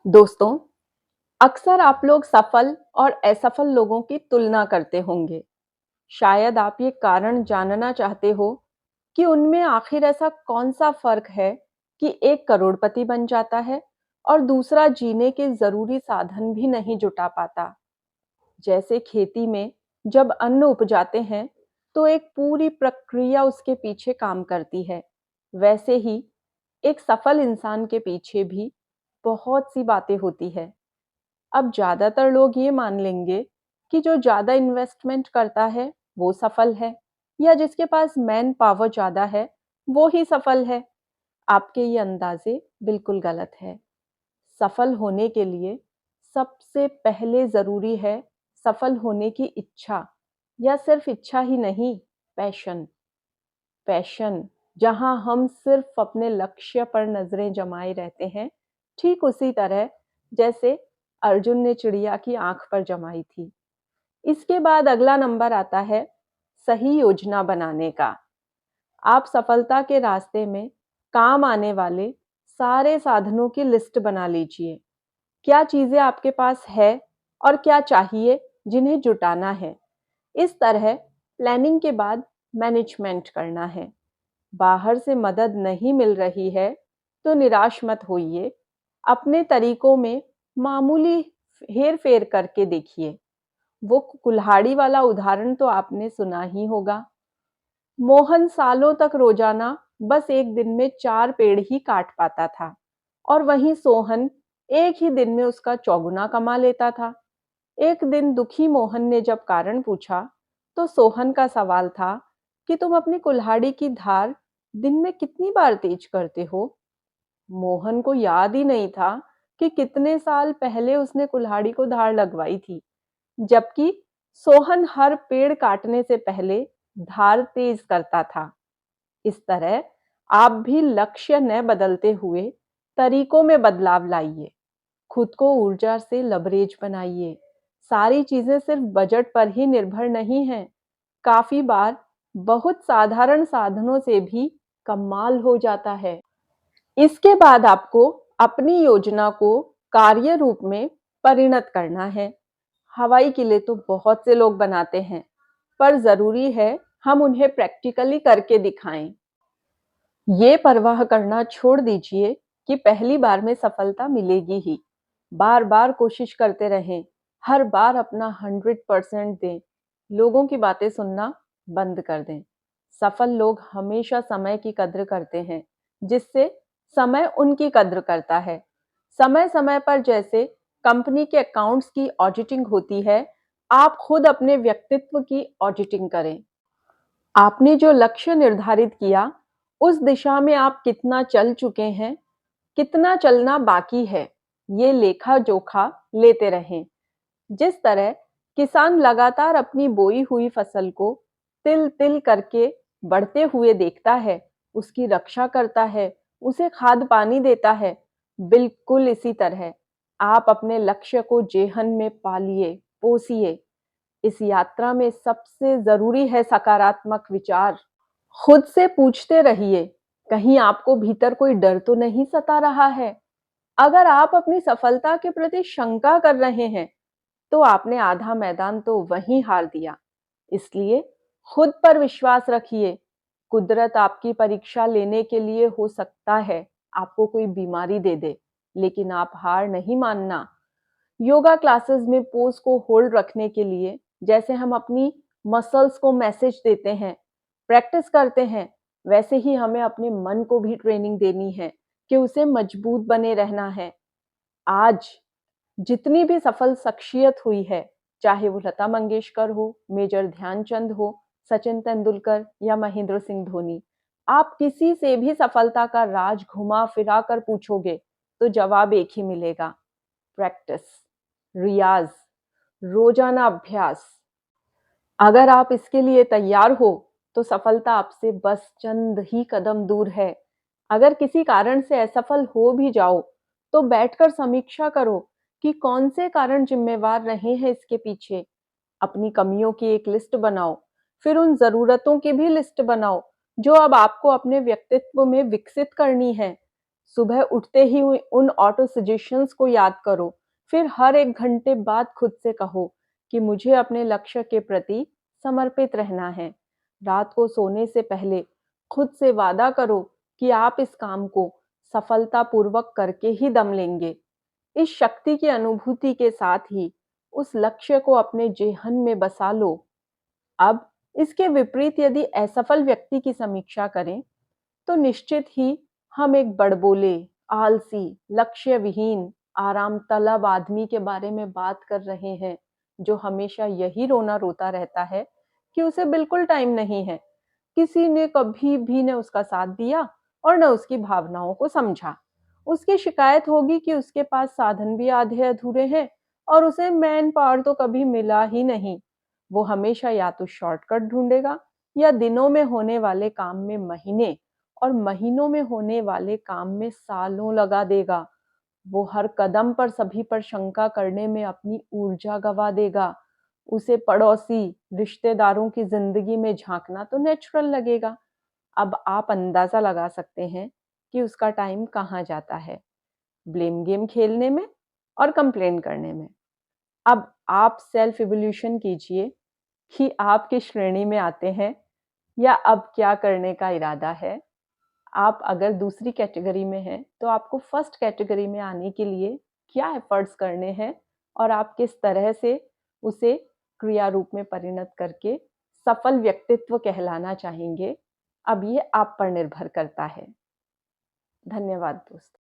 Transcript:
दोस्तों, अक्सर आप लोग सफल और असफल लोगों की तुलना करते होंगे। शायद आप ये कारण जानना चाहते हो कि उनमें आखिर ऐसा कौन-सा फ़र्क है कि एक करोड़पति बन जाता है और दूसरा जीने के ज़रूरी साधन भी नहीं जुटा पाता। जैसे खेती में जब अन्न उपजाते हैं, तो एक पूरी प्रक्रिया उसके पीछे काम करती है। वैसे ही एक सफल इंसान के पीछे भी बहुत सी बातें होती हैं। अब ज़्यादातर लोग ये मान लेंगे कि जो ज़्यादा इन्वेस्टमेंट करता है, वो सफल है या जिसके पास मैन पावर ज़्यादा है, वो ही सफल है। आपके ये अंदाज़े बिल्कुल गलत है। सफल होने के लिए सबसे पहले ज़रूरी है सफल होने की इच्छा या सिर्फ इच्छा ही नहीं, पैशन। पैशन, जहाँ हम सिर्फ अपने लक्ष्य पर नज़रें जमाए रहते हैं, ठीक उसी तरह जैसे अर्जुन ने चिड़िया की आँख पर जमाई थी। इसके बाद अगला नंबर आता है सही योजना बनाने का। आप सफलता के रास्ते में काम आने वाले सारे साधनों की लिस्ट बना लीजिए। क्या चीज़ें आपके पास है और क्या चाहिए जिन्हें जुटाना है। इस तरह प्लानिंग के बाद मैनेजमेंट करना है। बाहर से मदद नहीं मिल रही है तो निराश मत होइए। अपने तरीकों में मामूली हेर-फेर करके देखिए। वो कुल्हाड़ी वाला उदाहरण तो आपने सुना ही होगा। मोहन सालों तक रोजाना बस एक दिन में 4 पेड़ ही काट पाता था और वहीं सोहन एक ही दिन में उसका चौगुना कमा लेता था। एक दिन दुखी मोहन ने जब कारण पूछा, तो सोहन का सवाल था कि तुम अपनी कुल्हाड़ी की धार दिन में कितनी बार तेज करते हो? मोहन को याद ही नहीं था कि कितने साल पहले उसने कुल्हाड़ी को धार लगवाई थी, जबकि सोहन हर पेड़ काटने से पहले धार तेज करता था। इस तरह आप भी लक्ष्य न बदलते हुए तरीकों में बदलाव लाइए। खुद को ऊर्जा से लबरेज बनाइए। सारी चीजें सिर्फ बजट पर ही निर्भर नहीं हैं। काफी बार बहुत साधारण साधनों से भी कमाल हो जाता है। इसके बाद आपको अपनी योजना को कार्य रूप में परिणत करना है। हवाई किले तो बहुत से लोग बनाते हैं, पर जरूरी है हम उन्हें प्रैक्टिकली करके दिखाएं। ये परवाह करना छोड़ दीजिए कि पहली बार में सफलता मिलेगी ही। बार-बार कोशिश करते रहें, हर बार अपना 100% दें। लोगों की बातें सुनना बंद कर दें। सफल लोग हमेशा समय की कद्र करते हैं, जिससे समय उनकी कद्र करता है। समय-समय पर जैसे कंपनी के अकाउंट्स की ऑडिटिंग होती है, आप खुद अपने व्यक्तित्व की ऑडिटिंग करें। आपने जो लक्ष्य निर्धारित किया, उस दिशा में आप कितना चल चुके हैं, कितना चलना बाकी है, ये लेखा-जोखा लेते रहें। जिस तरह किसान लगातार अपनी बोई हुई फसल को तिल-तिल करके बढ़ते हुए देखता है, उसकी रक्षा करता है, उसे खाद-पानी देता है, बिल्कुल इसी तरह आप अपने लक्ष्य को जेहन में पालिए, पोसिए। इस यात्रा में सबसे ज़रूरी है सकारात्मक विचार। खुद से पूछते रहिए, कहीं आपको भीतर कोई डर तो नहीं सता रहा है? अगर आप अपनी सफलता के प्रति शंका कर रहे हैं, तो आपने आधा मैदान तो वहीं हार दिया। इसलिए खुद पर विश्वास रखिए। कुदरत आपकी परीक्षा लेने के लिए हो सकता है आपको कोई बीमारी दे दे, लेकिन आप हार नहीं मानना। योगा क्लासेस में पोज को होल्ड रखने के लिए जैसे हम अपनी मसल्स को मैसेज देते हैं, प्रैक्टिस करते हैं, वैसे ही हमें अपने मन को भी ट्रेनिंग देनी है कि उसे मजबूत बने रहना है। आज जितनी भी सफल शख्सियत हुई है, चाहे वो लता मंगेशकर हो, मेजर ध्यानचंद हो, सचिन तेंदुलकर या महेंद्र सिंह धोनी, आप किसी से भी सफलता का राज घुमा फिरा कर पूछोगे, तो जवाब एक ही मिलेगा, प्रैक्टिस, रियाज, रोजाना अभ्यास। अगर आप इसके लिए तैयार हो, तो सफलता आपसे बस चंद ही कदम दूर है। अगर किसी कारण से असफल हो भी जाओ, तो बैठकर समीक्षा करो कि कौन से कारण जिम्मेवार रहे हैं इसके पीछे। अपनी कमियों की एक लिस्ट बनाओ, फिर उन ज़रूरतों की भी लिस्ट बनाओ, जो अब आपको अपने व्यक्तित्व में विकसित करनी है। सुबह उठते ही उन ऑटो सजेशंस को याद करो। फिर हर 1 घंटे बाद खुद से कहो कि मुझे अपने लक्ष्य के प्रति समर्पित रहना है। रात को सोने से पहले खुद से वादा करो कि आप इस काम को सफलतापूर्वक करके ही दम लेंगे। इस शक्ति की अनुभूति के साथ ही उस लक्ष्य को अपने जेहन में बसा लो। अब इसके विपरीत यदि असफल व्यक्ति की समीक्षा करें, तो निश्चित ही हम एक बड़बोले, आलसी, लक्ष्य विहीन, आराम तलब आदमी के बारे में बात कर रहे हैं, जो हमेशा यही रोना-रोता रहता है कि उसे बिल्कुल टाइम नहीं है। किसी ने कभी भी न उसका साथ दिया और न उसकी भावनाओं को समझा। उसकी शिकायत होगी कि उसके पास साधन भी आधे-अधूरे हैं और उसे मैन पावर तो कभी मिला ही नहीं। वो हमेशा या तो शॉर्टकट ढूँढेगा या दिनों में होने वाले काम में महीने और महीनों में होने वाले काम में सालों लगा देगा। वो हर कदम पर सभी पर शंका करने में अपनी ऊर्जा गँवा देगा। उसे पड़ोसी, रिश्तेदारों की ज़िंदगी में झाँकना तो नेचुरल लगेगा। अब आप अंदाज़ा लगा सकते हैं कि उसका टाइम कहाँ जाता है, ब्लेम गेम खेलने में और कंप्लेन करने में। अब आप सेल्फ इवैल्यूएशन कीजिए कि आप किस श्रेणी में आते हैं या अब क्या करने का इरादा है। आप अगर दूसरी कैटेगरी में हैं, तो आपको फर्स्ट कैटेगरी में आने के लिए क्या एफर्ट्स करने हैं और आप किस तरह से उसे क्रिया रूप में परिणत करके सफल व्यक्तित्व कहलाना चाहेंगे, अब ये आप पर निर्भर करता है। धन्यवाद दोस्तों।